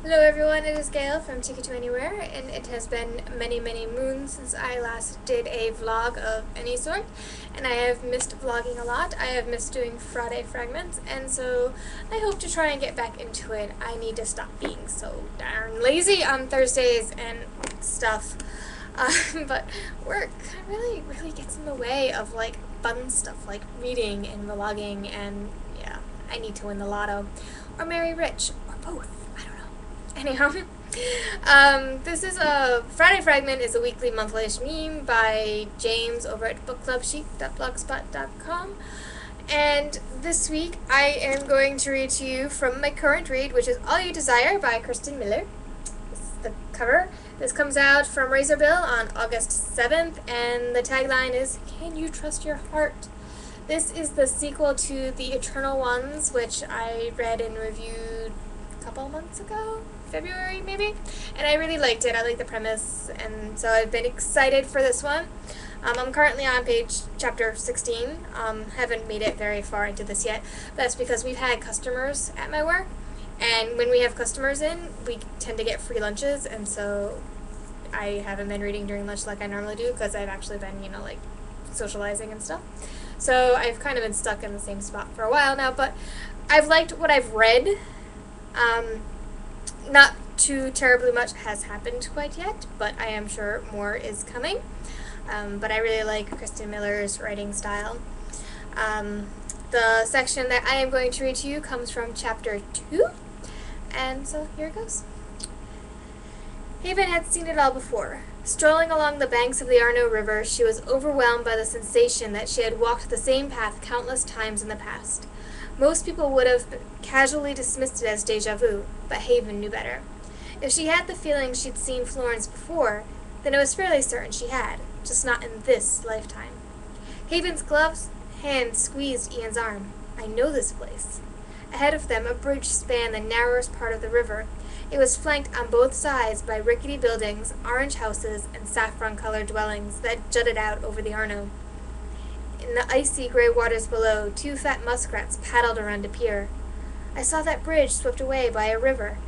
Hello everyone, it is Gail from Ticket to Anywhere, and it has been many moons since I last did a vlog of any sort, and I have missed vlogging a lot. I have missed doing Friday Fragments, and so I hope to try and get back into it. I need to stop being so darn lazy on Thursdays and stuff. But work really gets in the way of like fun stuff like reading and vlogging, and yeah, I need to win the lotto or marry rich or both. I don't know. Anyhow, this is a Friday Fragment is a weekly monthly-ish meme by James over at bookclubchic.blogspot.com. And this week I am going to read to you from my current read, which is All You Desire by Kirsten Miller. This is the cover. This comes out from Razorbill on August 7th, and the tagline is, "Can you trust your heart?" This is the sequel to The Eternal Ones, which I read and reviewed a couple months ago. February maybe, and I really liked it. I like the premise, and so I've been excited for this one. I'm currently on chapter 16. Haven't made it very far into this yet. That's because we've had customers at my work, and when we have customers in, we tend to get free lunches, and so I haven't been reading during lunch like I normally do because I've actually been, like socializing and stuff. So I've kind of been stuck in the same spot for a while now, but I've liked what I've read. Not too terribly much has happened quite yet, but I am sure more is coming. But I really like Kristen Miller's writing style. The section that I am going to read to you comes from chapter 2, and so here it goes. Haven had seen it all before. Strolling along the banks of the Arno River, she was overwhelmed by the sensation that she had walked the same path countless times in the past. Most people would have casually dismissed it as déjà vu, but Haven knew better. If she had the feeling she'd seen Florence before, then it was fairly certain she had, just not in this lifetime. Haven's gloved hand squeezed Ian's arm. "I know this place." Ahead of them, a bridge spanned the narrowest part of the river. It was flanked on both sides by rickety buildings, orange houses, and saffron-colored dwellings that jutted out over the Arno. In the icy gray waters below, 2 fat muskrats paddled around a pier. "I saw that bridge swept away by a river.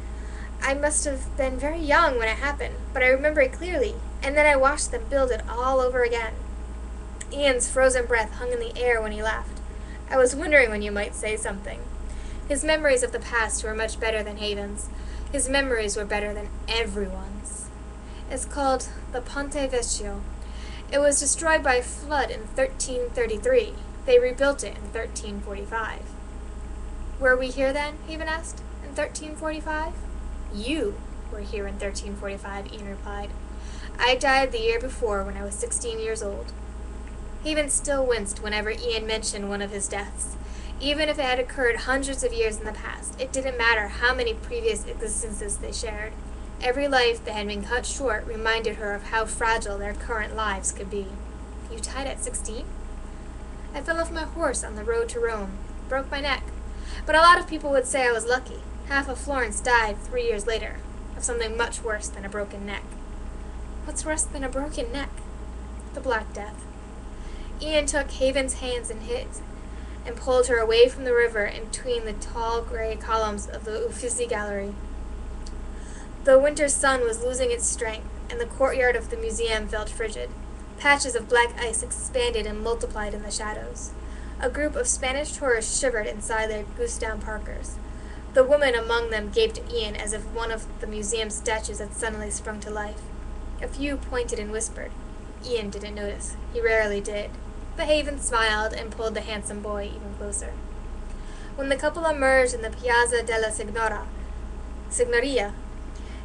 I must have been very young when it happened, but I remember it clearly, and then I watched them build it all over again." Ian's frozen breath hung in the air when he laughed. "I was wondering when you might say something." His memories of the past were much better than Haven's. His memories were better than everyone's. "It's called the Ponte Vecchio. It was destroyed by a flood in 1333. They rebuilt it in 1345. "Were we here then?" Haven asked. "In 1345? "You were here in 1345, Ian replied. "I died the year before when I was 16 years old." Haven still winced whenever Ian mentioned one of his deaths. Even if it had occurred hundreds of years in the past, it didn't matter how many previous existences they shared. Every life that had been cut short reminded her of how fragile their current lives could be. "You died at 16? "I fell off my horse on the road to Rome. Broke my neck. But a lot of people would say I was lucky. Half of Florence died 3 years later, of something much worse than a broken neck." "What's worse than a broken neck?" "The Black Death." Ian took Haven's hands in his and pulled her away from the river and between the tall gray columns of the Uffizi Gallery. The winter sun was losing its strength, and the courtyard of the museum felt frigid. Patches of black ice expanded and multiplied in the shadows. A group of Spanish tourists shivered inside their goose-down parkers. The woman among them gaped at Ian as if one of the museum's statues had suddenly sprung to life. A few pointed and whispered. Ian didn't notice. He rarely did. But Haven smiled and pulled the handsome boy even closer. When the couple emerged in the Piazza della Signoria,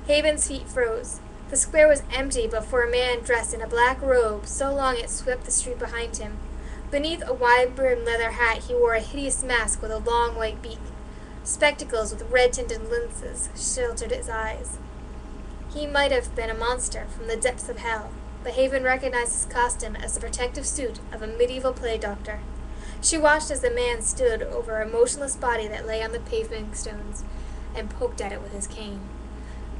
Haven's feet froze. The square was empty but for a man dressed in a black robe so long it swept the street behind him. Beneath a wide-brimmed leather hat he wore a hideous mask with a long white beak. Spectacles with red-tinted lenses sheltered his eyes. He might have been a monster from the depths of hell, but Haven recognized his costume as the protective suit of a medieval plague doctor. She watched as the man stood over a motionless body that lay on the pavement stones and poked at it with his cane.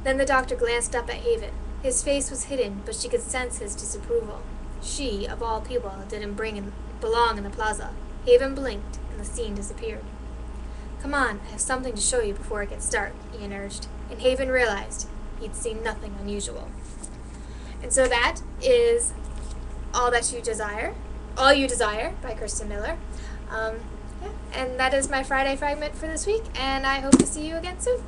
Then the doctor glanced up at Haven. His face was hidden, but she could sense his disapproval. She, of all people, didn't belong in the plaza. Haven blinked, and the scene disappeared. Come on, I have something to show you before it gets dark, Ian urged, and Haven realized he'd seen nothing unusual. And so that is All You Desire by Kirsten Miller. Yeah, and that is my Friday fragment for this week, and I hope to see you again soon.